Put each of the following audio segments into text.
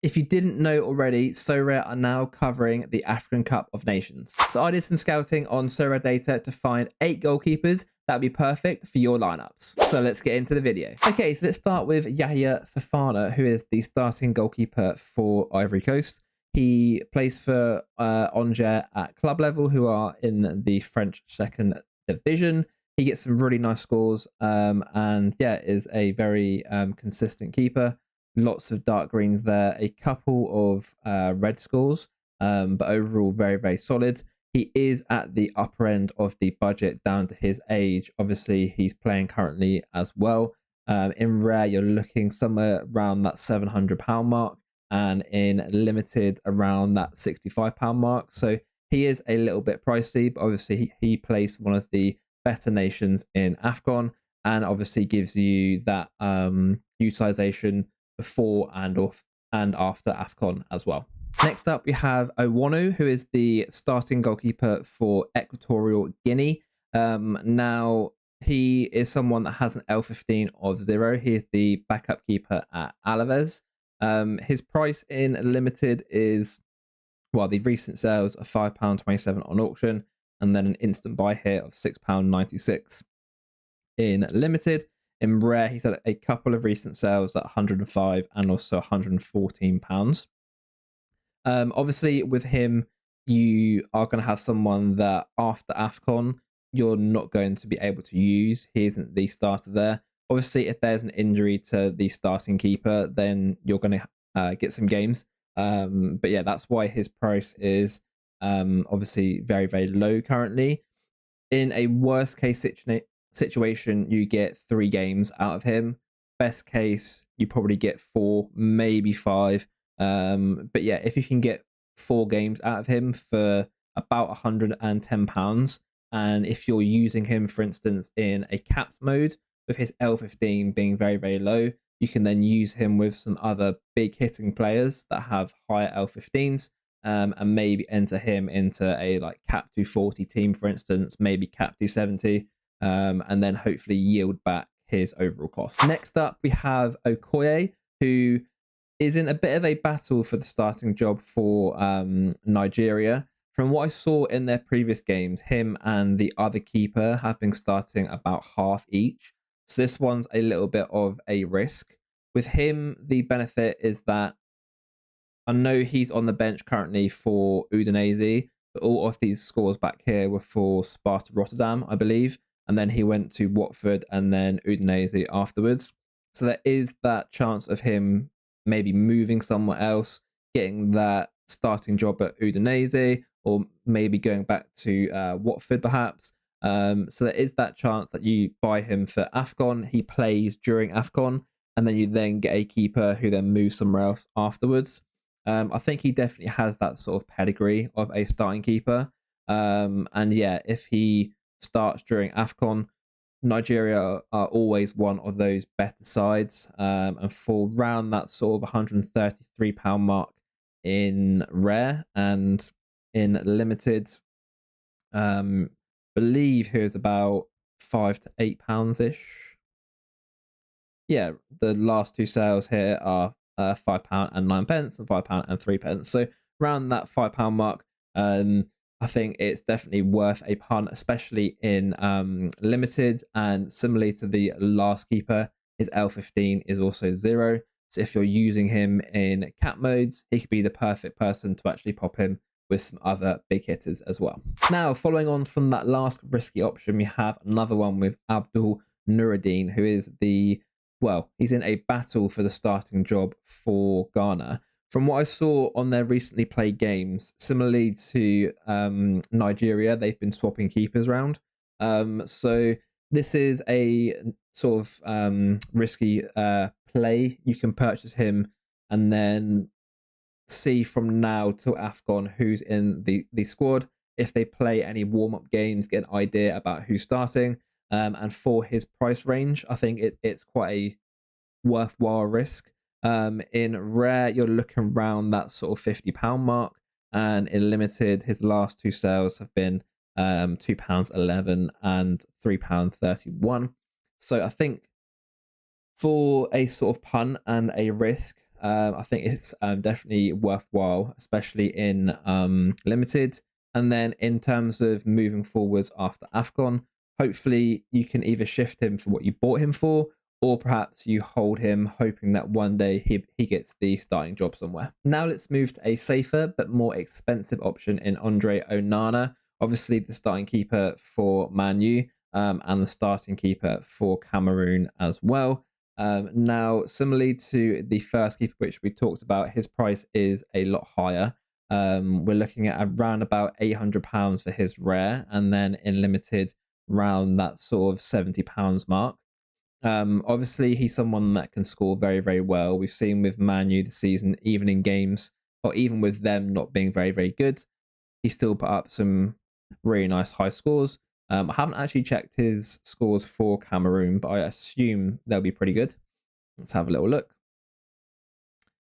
If you didn't know already, Sorare are now covering the African Cup of Nations. So I did some scouting on Sorare data to find 8 goalkeepers that would be perfect for your lineups. So let's get into the video. Okay, so let's start with Yahya Fofana, who is the starting goalkeeper for Ivory Coast. He plays for Angers at club level, who are in the French second division. He gets some really nice scores and yeah, is a very consistent keeper. Lots of dark greens there, a couple of red scores, but overall very, very solid. He is at the upper end of the budget down to his age. Obviously, he's playing currently as well. In rare, you're looking somewhere around that £700 mark, and in limited around that £65 mark. So he is a little bit pricey, but obviously he plays for one of the better nations in AFCON, and obviously gives you that utilization before and after AFCON as well. Next up, we have Owonu, who is the starting goalkeeper for Equatorial Guinea. Now, he is someone that has an L15 of 0. He is the backup keeper at Alaves. His price in limited is, well, the recent sales are £5.27 on auction, and then an instant buy here of £6.96 in limited. In rare, he's had a couple of recent sales at £105 and also £114. Obviously, with him, you are going to have someone that after AFCON, you're not going to be able to use. He isn't the starter there. Obviously, if there's an injury to the starting keeper, then you're going to get some games. But yeah, that's why his price is obviously very, very low currently. In a worst case situation, you get 3 games out of him. Best case, you probably get 4, maybe 5. But yeah, if you can get 4 games out of him for about £110, and if you're using him, for instance, in a capped mode with his L15 being very, very low, you can then use him with some other big hitting players that have higher L15s, and maybe enter him into a like cap 240 team, for instance, maybe cap 270, and then hopefully yield back his overall cost. Next up, we have Okoye, who is in a bit of a battle for the starting job for Nigeria. From what I saw in their previous games, him and the other keeper have been starting about half each. So this one's a little bit of a risk. With him, the benefit is that I know he's on the bench currently for Udinese, but all of these scores back here were for Sparta Rotterdam, I believe. And then he went to Watford and then Udinese afterwards. So there is that chance of him maybe moving somewhere else, getting that starting job at Udinese, or maybe going back to Watford perhaps. So there is that chance that you buy him for AFCON, he plays during AFCON, and then you then get a keeper who then moves somewhere else afterwards. I think he definitely has that sort of pedigree of a starting keeper. And yeah, if he starts during AFCON, Nigeria are always one of those better sides. And for around that sort of £133 mark in rare and in limited, believe he was about £5 to £8 ish. Yeah, the last 2 sales here are £5 and 9 pence and £5 and 3 pence. So around that £5 mark, I think it's definitely worth a punt, especially in limited. And similarly to the last keeper, his L15 is also 0. So if you're using him in cap modes, he could be the perfect person to actually pop him with some other big hitters as well. Now, following on from that last risky option, we have another one with Abdul Nuruddin, who is he's in a battle for the starting job for Ghana. From what I saw on their recently played games, similarly to Nigeria, they've been swapping keepers around. So this is a sort of risky play. You can purchase him and then see from now till AFCON who's in the squad. If they play any warm-up games, get an idea about who's starting. And for his price range, I think it's quite a worthwhile risk. In rare, you're looking around that sort of £50 mark, and in limited, his last 2 sales have been £2.11 and £3.31. So I think for a sort of punt and a risk, I think it's definitely worthwhile, especially in limited. And then in terms of moving forwards after AFCON, hopefully you can either shift him for what you bought him for, or perhaps you hold him hoping that one day he gets the starting job somewhere. Now let's move to a safer but more expensive option in Andre Onana, obviously the starting keeper for Man U, and the starting keeper for Cameroon as well. Now, similarly to the first keeper which we talked about, his price is a lot higher. We're looking at around about £800 for his rare, and then in limited, around that sort of £70 mark. Obviously, he's someone that can score very, very well. We've seen with Man U this season, even in games, or even with them not being very, very good, he still put up some really nice high scores. I haven't actually checked his scores for Cameroon, but I assume they'll be pretty good. Let's have a little look.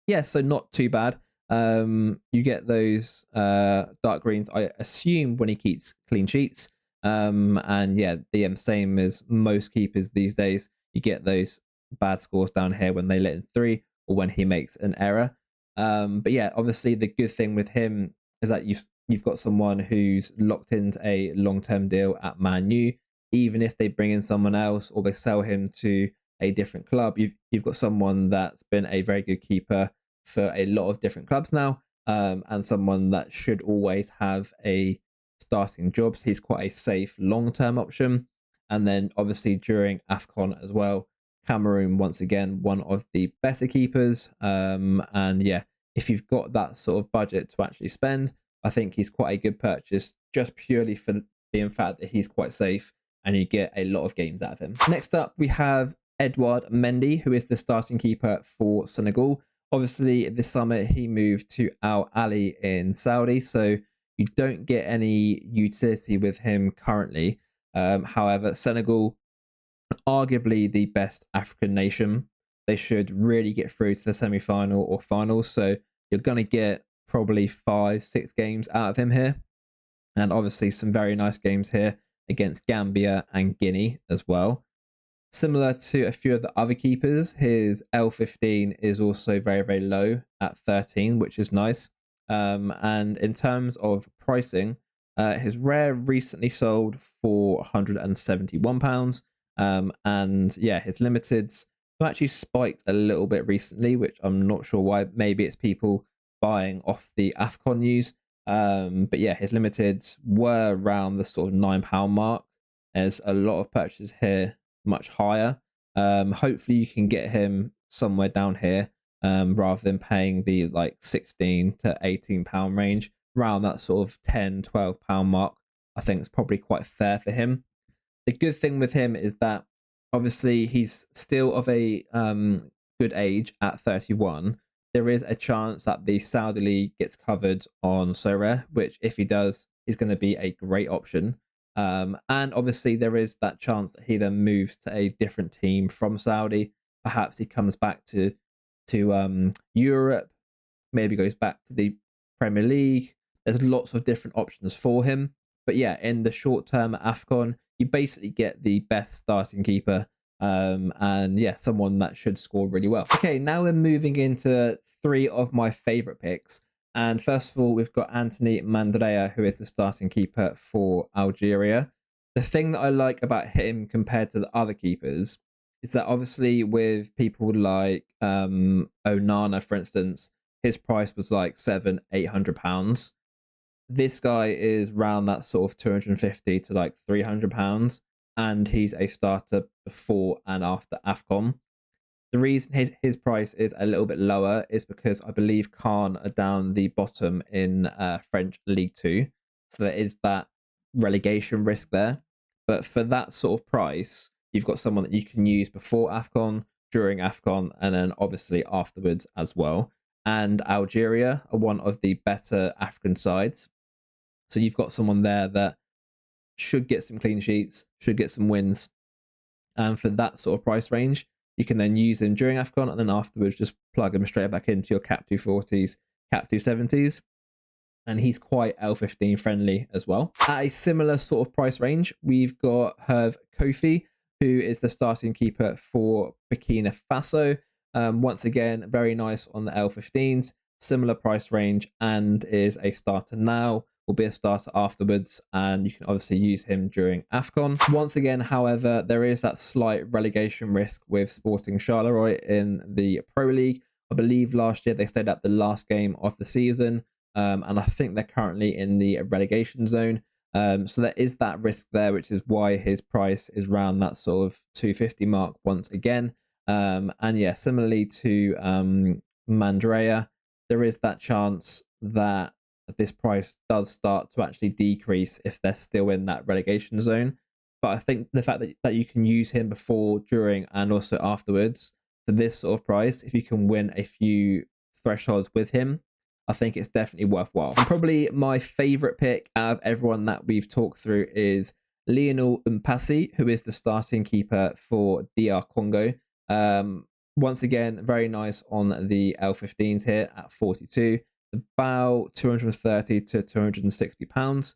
Yeah, so not too bad. You get those dark greens, I assume, when he keeps clean sheets. And yeah, the same as most keepers these days. You get those bad scores down here when they let in 3 or when he makes an error. But yeah, obviously the good thing with him is that you've got someone who's locked into a long-term deal at Man U. Even if they bring in someone else or they sell him to a different club, you've got someone that's been a very good keeper for a lot of different clubs now, and someone that should always have a starting job. So he's quite a safe long-term option. And then obviously during AFCON as well, Cameroon, once again, one of the better keepers. And yeah, if you've got that sort of budget to actually spend, I think he's quite a good purchase, just purely for the fact that he's quite safe and you get a lot of games out of him. Next up, we have Edouard Mendy, who is the starting keeper for Senegal. Obviously, this summer he moved to Al Ahly in Saudi, so you don't get any utility with him currently. However, Senegal, arguably the best African nation, they should really get through to the semi-final or final. So you're going to get probably 5-6 games out of him here. And obviously some very nice games here against Gambia and Guinea as well. Similar to a few of the other keepers, his L15 is also very, very low at 13, which is nice. And in terms of pricing, his rare recently sold for £171. And yeah, his limiteds have actually spiked a little bit recently, which I'm not sure why. Maybe it's people buying off the AFCON news. But yeah, his limiteds were around the sort of £9 mark. There's a lot of purchases here much higher. Hopefully you can get him somewhere down here, rather than paying the like £16 to £18 range. Around that sort of £10-12 mark, I think it's probably quite fair for him. The good thing with him is that obviously he's still of a good age at 31. There is a chance that the Saudi League gets covered on Sorare, which if he does, is going to be a great option. And obviously there is that chance that he then moves to a different team from Saudi. Perhaps he comes back to Europe, maybe goes back to the Premier League. There's lots of different options for him. But yeah, in the short term at AFCON, you basically get the best starting keeper. And yeah, someone that should score really well. Okay, now we're moving into 3 of my favourite picks. And first of all, we've got Anthony Mandrea, who is the starting keeper for Algeria. The thing that I like about him compared to the other keepers is that obviously with people like Onana, for instance, his price was like £700-800. This guy is around that sort of £250 to like £300, and he's a starter before and after AFCON. The reason his price is a little bit lower is because I believe Caen are down the bottom in French League 2. So there is that relegation risk there. But for that sort of price, you've got someone that you can use before AFCON, during AFCON, and then obviously afterwards as well. And Algeria are one of the better African sides. So you've got someone there that should get some clean sheets, should get some wins. And for that sort of price range, you can then use him during AFCON and then afterwards just plug him straight back into your Cap 240s, Cap 270s. And he's quite L15 friendly as well. At a similar sort of price range, we've got Herve Kofi, who is the starting keeper for Burkina Faso. Once again, very nice on the L15s, similar price range, and is a starter now, will be a starter afterwards, and you can obviously use him during AFCON. Once again, however, there is that slight relegation risk with Sporting Charleroi in the Pro League. I believe last year they stayed at the last game of the season, and I think they're currently in the relegation zone. So there is that risk there, which is why his price is around that sort of 250 mark once again. And yeah, similarly to Mandrea, there is that chance that this price does start to actually decrease if they're still in that relegation zone. But I think the fact that you can use him before, during, and also afterwards for this sort of price, if you can win a few thresholds with him, I think it's definitely worthwhile. And probably my favorite pick out of everyone that we've talked through is Lionel Mpasi, who is the starting keeper for DR Congo. Once again, very nice on the L15s here at 42, about 230 to 260 pounds.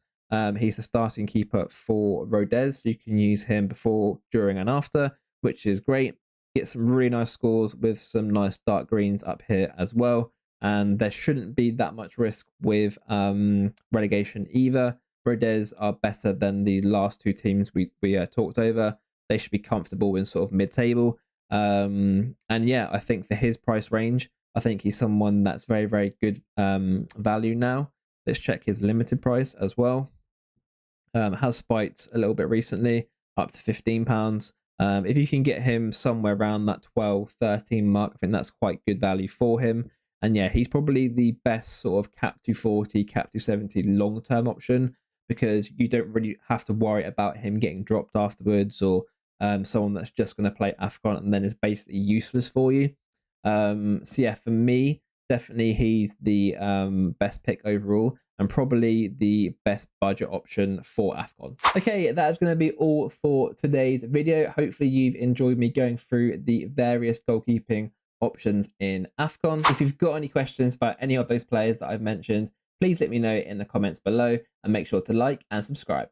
He's the starting keeper for Rodez. You can use him before, during, and after, which is great. Get some really nice scores with some nice dark greens up here as well. And there shouldn't be that much risk with relegation either. Rodez are better than the last two teams we talked over. They should be comfortable in sort of mid-table. And yeah, I think for his price range, I think he's someone that's very, very good value now. Let's check his limited price as well. Has spiked a little bit recently, up to £15. If you can get him somewhere around that 12, 13 mark, I think that's quite good value for him. And yeah, he's probably the best sort of cap 240, cap 270 long-term option, because you don't really have to worry about him getting dropped afterwards, or someone that's just going to play AFCON and then is basically useless for you. So yeah, for me, definitely he's the best pick overall, and probably the best budget option for AFCON. Okay, that is going to be all for today's video. Hopefully you've enjoyed me going through the various goalkeeping options in AFCON. If you've got any questions about any of those players that I've mentioned, please let me know in the comments below, and make sure to like and subscribe.